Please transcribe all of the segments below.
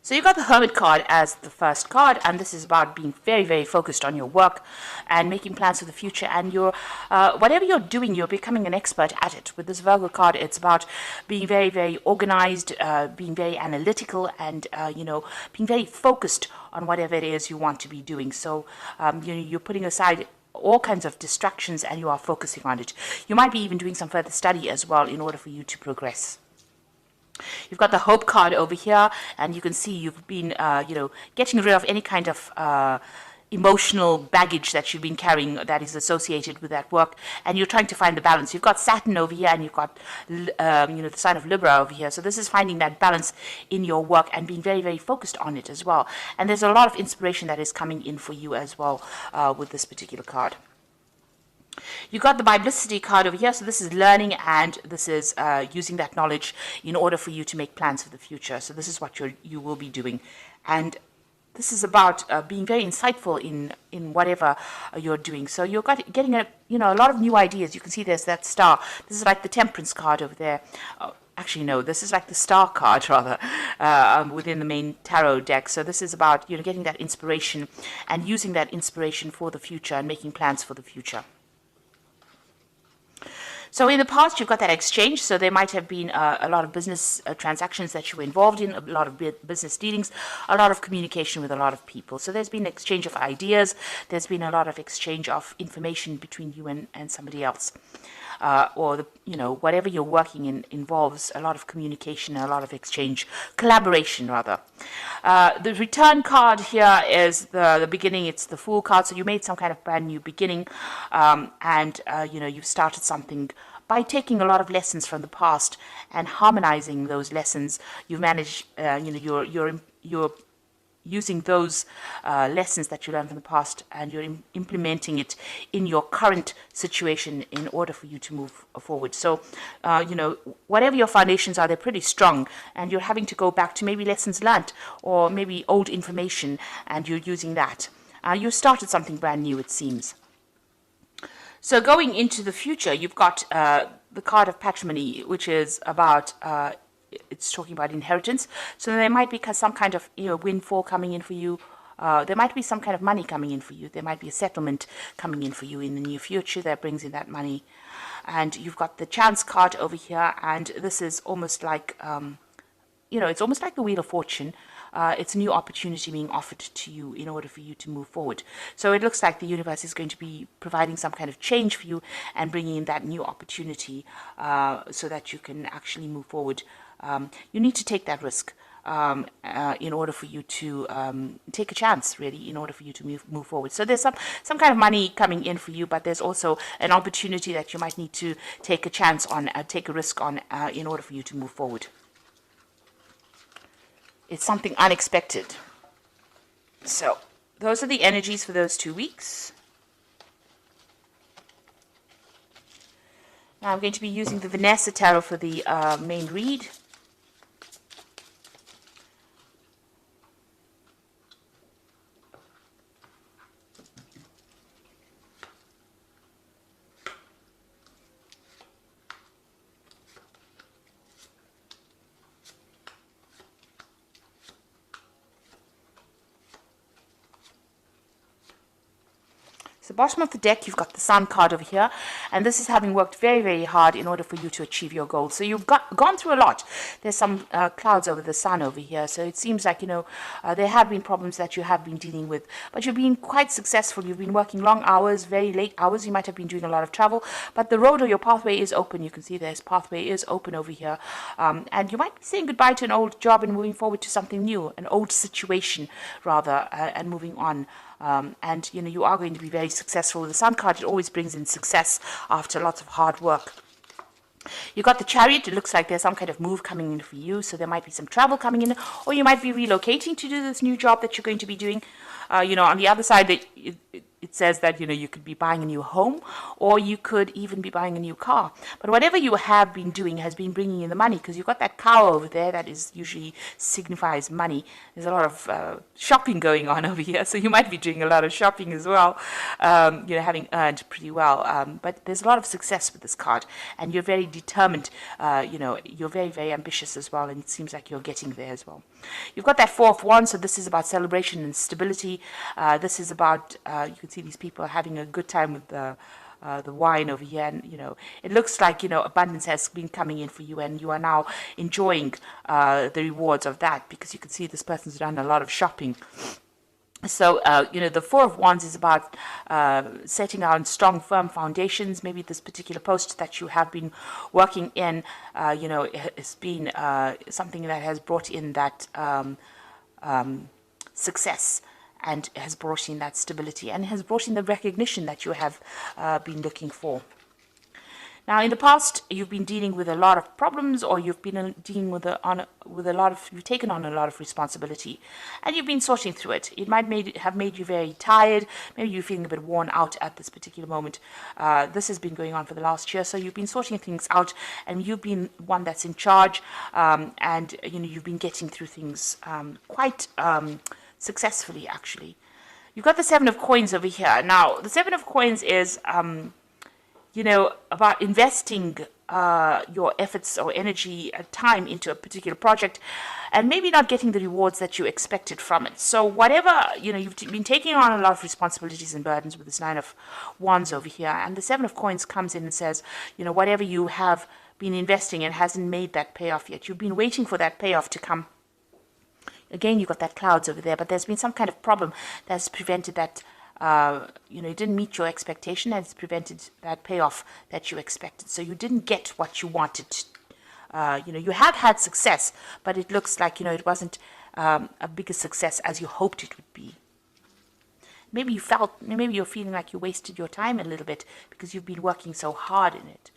So you got the Hermit card as the first card, and this is about being very, very focused on your work and making plans for the future. And your whatever you're doing, you're becoming an expert at it. With this Virgo card, it's about being very, very organized, being very analytical, and being very focused on whatever it is you want to be doing. So you're putting aside all kinds of distractions and you are focusing on it. You might be even doing some further study as well in order for you to progress. You've got the Hope card over here, and you can see you've been, getting rid of any kind of emotional baggage that you've been carrying that is associated with that work, and you're trying to find the balance. You've got Saturn over here, and you've got, the sign of Libra over here. So this is finding that balance in your work and being very, very focused on it as well. And there's a lot of inspiration that is coming in for you as well with this particular card. You got the Biblicity card over here, so this is learning, and this is using that knowledge in order for you to make plans for the future. So this is what you will be doing, and this is about being very insightful in whatever you're doing. So you're getting a lot of new ideas. You can see there's that star. This is like the Temperance card over there. Actually, no, this is like the Star card, rather, within the main tarot deck. So this is about getting that inspiration and using that inspiration for the future and making plans for the future. So in the past, you've got that exchange. So there might have been a lot of business transactions that you were involved in, a lot of business dealings, a lot of communication with a lot of people. So there's been exchange of ideas. There's been a lot of exchange of information between you and somebody else. Whatever you're working in involves a lot of communication and a lot of exchange, collaboration rather. The Return card here is the beginning. It's the Fool card. So you made some kind of brand new beginning, and you've started something by taking a lot of lessons from the past and harmonizing those lessons. You've managed, you're using those lessons that you learned from the past, and you're implementing it in your current situation in order for you to move forward. So, whatever your foundations are, they're pretty strong, and you're having to go back to maybe lessons learned or maybe old information, and you're using that. You started something brand new, it seems. So going into the future, you've got the card of Patrimony, which is about it's talking about inheritance. So there might be some kind of windfall coming in for you. There might be some kind of money coming in for you. There might be a settlement coming in for you in the near future that brings in that money. And you've got the Chance card over here, and this is almost like it's almost like the Wheel of Fortune. It's a new opportunity being offered to you in order for you to move forward. So it looks like the universe is going to be providing some kind of change for you and bringing in that new opportunity so that you can actually move forward. You need to take that risk in order for you to take a chance, really, in order for you to move forward. So there's some kind of money coming in for you, but there's also an opportunity that you might need to take a chance on, take a risk on in order for you to move forward. It's something unexpected. So those are the energies for those 2 weeks. Now I'm going to be using the Vanessa Tarot for the main read. The bottom of the deck, you've got the Sun card over here, and this is having worked very, very hard in order for you to achieve your goals. So you've gone through a lot. There's some clouds over the Sun over here, so it seems like there have been problems that you have been dealing with, but you've been quite successful. You've been working long hours, very late hours. You might have been doing a lot of travel, but the road or your pathway is open. You can see this pathway is open over here, and you might be saying goodbye to an old job and moving forward to something new, an old situation rather, and moving on. And you are going to be very successful. The Sun card, it always brings in success after lots of hard work. You got the Chariot. It looks like there's some kind of move coming in for you, so there might be some travel coming in, or you might be relocating to do this new job that you're going to be doing. On the other side, it says that, you could be buying a new home, or you could even be buying a new car. But whatever you have been doing has been bringing in the money, because you've got that cow over there that is usually signifies money. There's a lot of shopping going on over here, so you might be doing a lot of shopping as well, having earned pretty well. But there's a lot of success with this card, and you're very determined. You're very, very ambitious as well, and it seems like you're getting there as well. You've got that Four of Wands, so this is about celebration and stability. This is about, you can see these people having a good time with the wine over here, and it looks like abundance has been coming in for you, and you are now enjoying the rewards of that, because you can see this person's done a lot of shopping. So, the Four of Wands is about setting out strong, firm foundations. Maybe this particular post that you have been working in, has been something that has brought in that success, and has brought in that stability, and has brought in the recognition that you have been looking for. Now, in the past, you've been dealing with a lot of problems, or you've been dealing with you've taken on a lot of responsibility, and you've been sorting through it. It might have made you very tired. Maybe you're feeling a bit worn out at this particular moment. This has been going on for the last year, so you've been sorting things out, and you've been one that's in charge, and you've been getting through things quite successfully, actually. You've got the Seven of Coins over here. Now, the Seven of Coins is about investing your efforts or energy and time into a particular project, and maybe not getting the rewards that you expected from it. So whatever, you've been taking on a lot of responsibilities and burdens with this Nine of Wands over here, and the Seven of Coins comes in and says, whatever you have been investing in hasn't made that payoff yet. You've been waiting for that payoff to come. Again, you've got that clouds over there, but there's been some kind of problem that's prevented that. It didn't meet your expectation, and it's prevented that payoff that you expected. So you didn't get what you wanted. You have had success, but it looks like, it wasn't a bigger success as you hoped it would be. Maybe you're feeling like you wasted your time a little bit because you've been working so hard in it.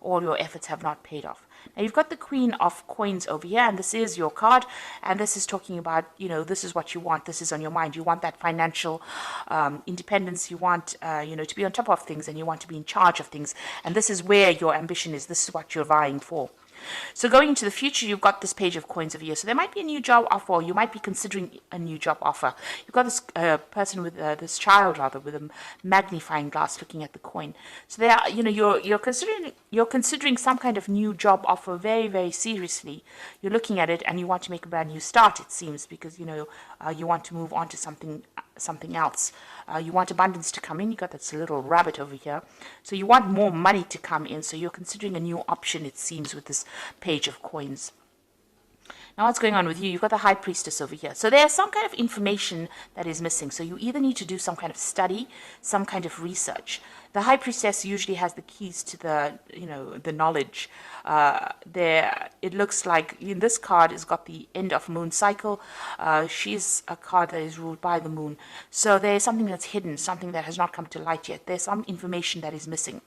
All your efforts have not paid off. Now, you've got the Queen of Coins over here, and this is your card, and this is talking about, this is what you want, this is on your mind. You want that financial independence, you want, to be on top of things, and you want to be in charge of things, and this is where your ambition is, this is what you're vying for. So going into the future, you've got this Page of Coins over here. So there might be a new job offer, or you might be considering a new job offer. You've got this person with this child, rather, with a magnifying glass looking at the coin. So there, you're considering some kind of new job offer very, very seriously. You're looking at it, and you want to make a brand new start, it seems, because you want to move on to something else. You want abundance to come in. You got this little rabbit over here. So you want more money to come in. So you're considering a new option, it seems, with this Page of Coins. Now, what's going on with you? You've got the High Priestess over here. So there's some kind of information that is missing. So you either need to do some kind of study, some kind of research. The High Priestess usually has the keys to the knowledge. It looks like in this card has got the end of moon cycle. She's a card that is ruled by the moon. So there's something that's hidden, something that has not come to light yet. There's some information that is missing.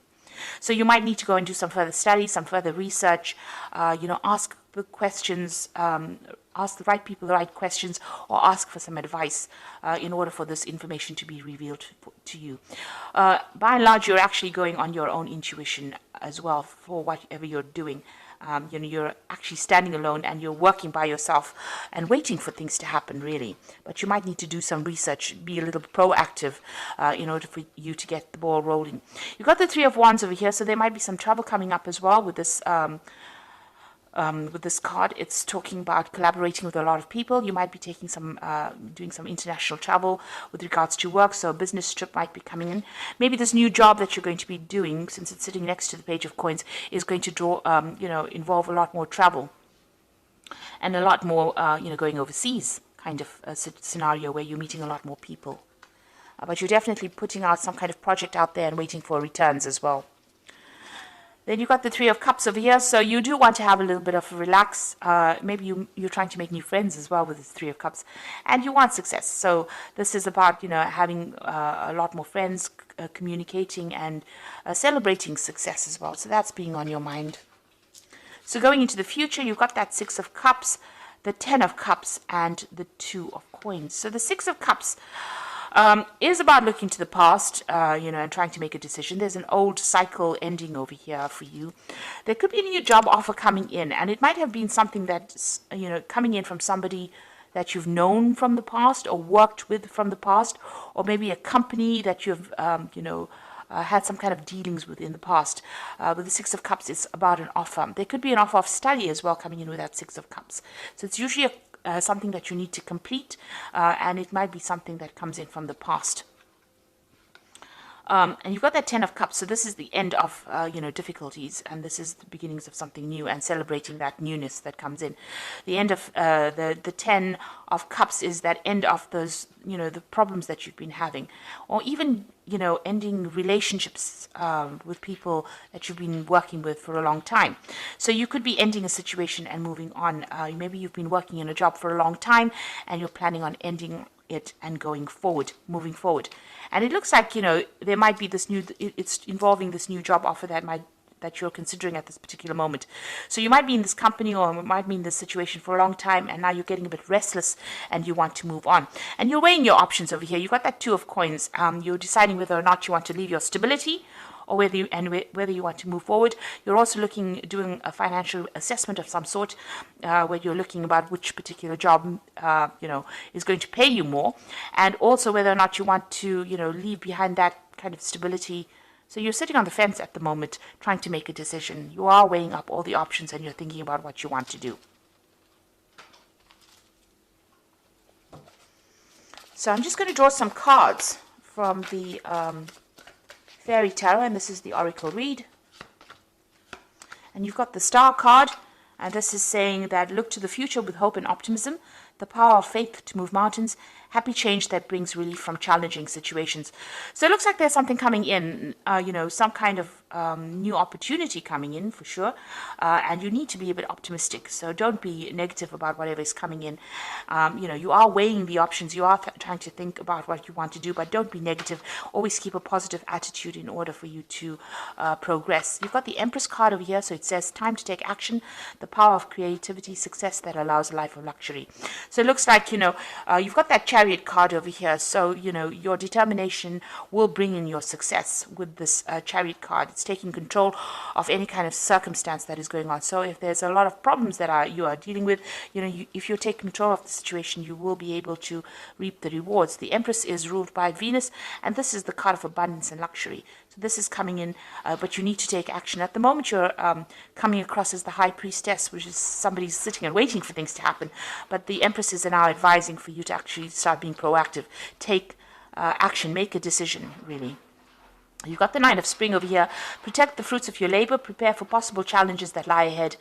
So you might need to go and do some further study, some further research, ask the questions, ask the right people the right questions, or ask for some advice in order for this information to be revealed to you. By and large, you're actually going on your own intuition as well for whatever you're doing. You're actually standing alone, and you're working by yourself and waiting for things to happen, really. But you might need to do some research, be a little proactive in order for you to get the ball rolling. You've got the Three of Wands over here, so there might be some trouble coming up as well with this card. It's talking about collaborating with a lot of people. You might be taking doing some international travel with regards to work, so a business trip might be coming in. Maybe this new job that you're going to be doing, since it's sitting next to the Page of Coins, is going to involve a lot more travel and a lot more, going overseas kind of a scenario where you're meeting a lot more people. But you're definitely putting out some kind of project out there and waiting for returns as well. Then you've got the Three of Cups over here, so you do want to have a little bit of a relax. Maybe you're trying to make new friends as well with this Three of Cups, and you want success. So this is about having a lot more friends, communicating, and celebrating success as well. So that's being on your mind. So going into the future, you've got that Six of Cups, the Ten of Cups, and the Two of Coins. So the Six of Cups, is about looking to the past, and trying to make a decision. There's an old cycle ending over here for you. There could be a new job offer coming in, and it might have been something that's, coming in from somebody that you've known from the past or worked with from the past, or maybe a company that you've, had some kind of dealings with in the past. With the Six of Cups, it's about an offer. There could be an offer of study as well coming in with that Six of Cups. So it's usually something that you need to complete, and it might be something that comes in from the past. And you've got that Ten of Cups, so this is the end of, difficulties, and this is the beginnings of something new and celebrating that newness that comes in. The end of the Ten of Cups is that end of those, the problems that you've been having, or even, ending relationships with people that you've been working with for a long time. So you could be ending a situation and moving on. Maybe you've been working in a job for a long time and you're planning on ending it and moving forward. And it looks like, there might be it's involving this new job offer that you're considering at this particular moment. So you might be in this company or might be in this situation for a long time, and now you're getting a bit restless and you want to move on. And you're weighing your options over here. You've got that Two of Coins. You're deciding whether or not you want to leave your stability or whether you want to move forward. You're also doing a financial assessment of some sort, where you're looking about which particular job, is going to pay you more, and also whether or not you want to, leave behind that kind of stability. So you're sitting on the fence at the moment, trying to make a decision. You are weighing up all the options and you're thinking about what you want to do. So I'm just going to draw some cards from the Fairy Tarot, and this is the Oracle read. And you've got the Star card, and this is saying that look to the future with hope and optimism, the power of faith to move mountains, happy change that brings relief from challenging situations. So it looks like there's something coming in, some kind of new opportunity coming in for sure, and you need to be a bit optimistic. So don't be negative about whatever is coming in. You are weighing the options. You are trying to think about what you want to do, but don't be negative. Always keep a positive attitude in order for you to progress. You've got the Empress card over here, so it says time to take action, the power of creativity, success that allows a life of luxury. So it looks like, you've got that Chariot card over here. So, your determination will bring in your success with this Chariot card. It's taking control of any kind of circumstance that is going on. So if there's a lot of problems that you are dealing with, if you take control of the situation, you will be able to reap the rewards. The Empress is ruled by Venus, and this is the card of abundance and luxury. So this is coming in, but you need to take action. At the moment, you're coming across as the High Priestess, which is somebody sitting and waiting for things to happen. But the Empress is now advising for you to actually start being proactive. Take action, make a decision, really. You've got the Nine of Spring over here. Protect the fruits of your labor. Prepare for possible challenges that lie ahead.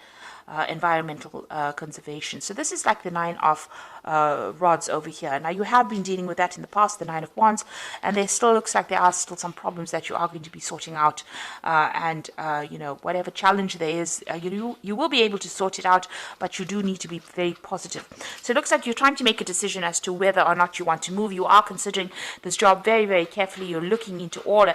Environmental conservation. So this is like the Nine of Rods over here. Now you have been dealing with that in the past, the Nine of Wands, and there still looks like there are still some problems that you are going to be sorting out. Whatever challenge there is, you will be able to sort it out, but you do need to be very positive. So it looks like you're trying to make a decision as to whether or not you want to move. You are considering this job very, very carefully. You're looking into all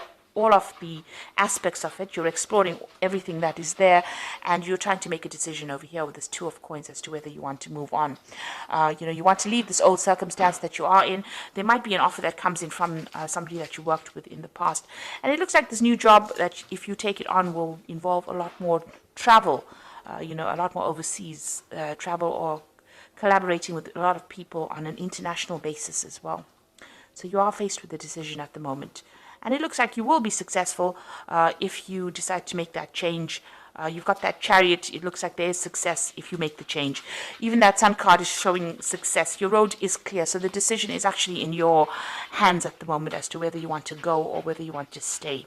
of the aspects of it. You're exploring everything that is there, and you're trying to make a decision over here with this Two of Coins as to whether you want to move on. You want to leave this old circumstance that you are in. There might be an offer that comes in from somebody that you worked with in the past, and it looks like this new job that if you take it on will involve a lot more travel, a lot more overseas travel, or collaborating with a lot of people on an international basis as well. So you are faced with a decision at the moment. And it looks like you will be successful if you decide to make that change. You've got that Chariot. It looks like there is success if you make the change. Even that Sun card is showing success. Your road is clear. So the decision is actually in your hands at the moment as to whether you want to go or whether you want to stay.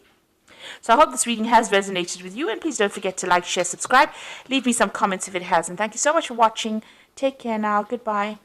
So I hope this reading has resonated with you. And please don't forget to like, share, subscribe. Leave me some comments if it has. And thank you so much for watching. Take care now. Goodbye.